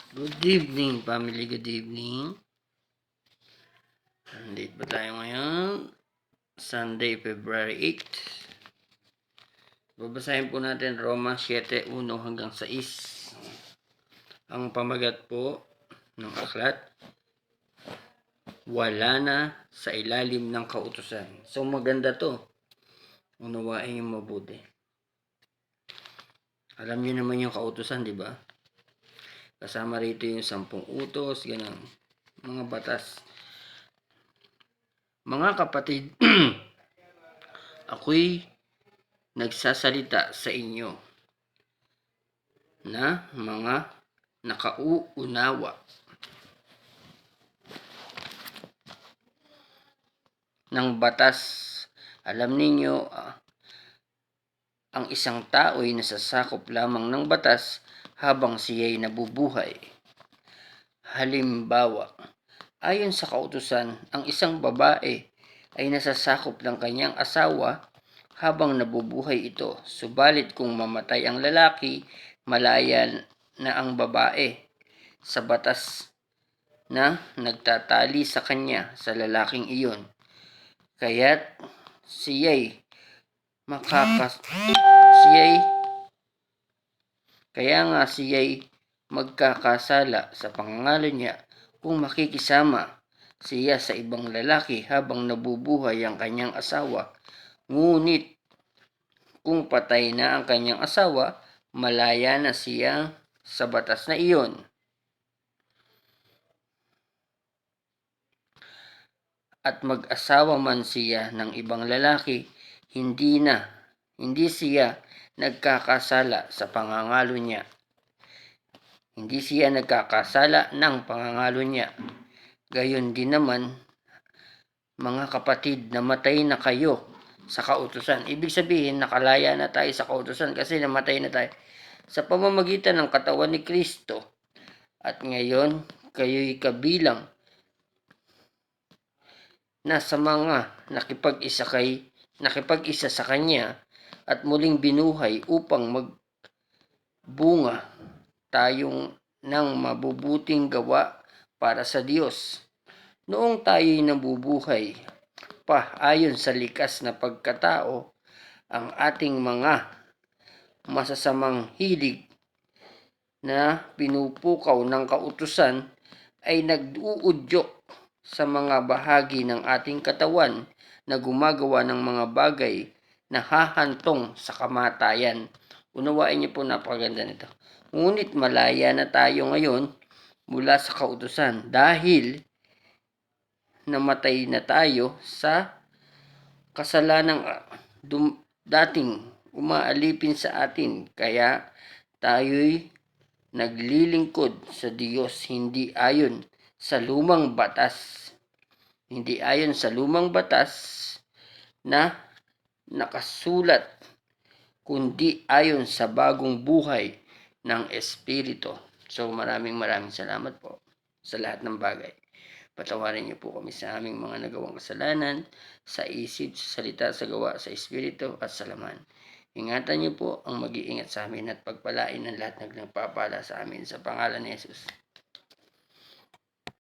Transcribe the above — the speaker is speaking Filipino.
Good evening, family. Good evening. Nandito ba tayo ngayon? Sunday, February 8. Babasahin po natin Roma 7:1 hanggang 6. Ang pamagat po ng aklat, wala na sa ilalim ng kautusan. So maganda to. Unawain yung mabuti. Alam niyo naman yung kautusan, di ba? Kasama rito yung 10 utos, ganun. Mga batas. Mga kapatid, ako'y nagsasalita sa inyo na mga nakauunawa ng batas. Alam ninyo, ang isang tao'y nasasakop lamang ng batas habang siya'y nabubuhay. Halimbawa, ayon sa kautusan, ang isang babae ay nasasakop ng kanyang asawa habang nabubuhay ito. Subalit kung mamatay ang lalaki, malaya na ang babae sa batas na nagtatali sa kanya sa lalaking iyon. Kaya't siya'y magkakasala sa pangangalan niya kung makikisama siya sa ibang lalaki habang nabubuhay ang kanyang asawa. Ngunit kung patay na ang kanyang asawa, malaya na siya sa batas na iyon. At mag-asawa man siya ng ibang lalaki, hindi siya nagkakasala sa pangangalo niya. Hindi siya nagkakasala ng pangangalo niya. Gayon din naman, mga kapatid, namatay na kayo sa kautusan. Ibig sabihin, nakalaya na tayo sa kautusan kasi namatay na tayo sa pamamagitan ng katawan ni Kristo. At ngayon, kayo'y kabilang na sa mga nakipag-isa sa Kanya at muling binuhay upang magbunga tayong ng mabubuting gawa para sa Diyos. Noong tayo'y nabubuhay pa ayon sa likas na pagkatao, ang ating mga masasamang hilig na pinupukaw ng kautusan ay nag-uudyok sa mga bahagi ng ating katawan na gumagawa ng mga bagay na hahantong sa kamatayan. Unawain niyo po, napakaganda nito. Ngunit malaya na tayo ngayon mula sa kautusan dahil namatay na tayo sa kasalanang dating umaalipin sa atin. Kaya tayo'y naglilingkod sa Diyos hindi ayon sa lumang batas. Hindi ayon sa lumang batas na nakasulat, kundi ayon sa bagong buhay ng Espiritu. So maraming salamat po sa lahat ng bagay. Patawarin niyo po kami sa aming mga nagawang kasalanan, sa isip, sa salita, sa gawa, sa Espiritu at sa laman. Ingatan niyo po ang mag-iingat sa amin at pagpalain ng lahat ng nagpapala sa amin sa pangalan ni Jesus.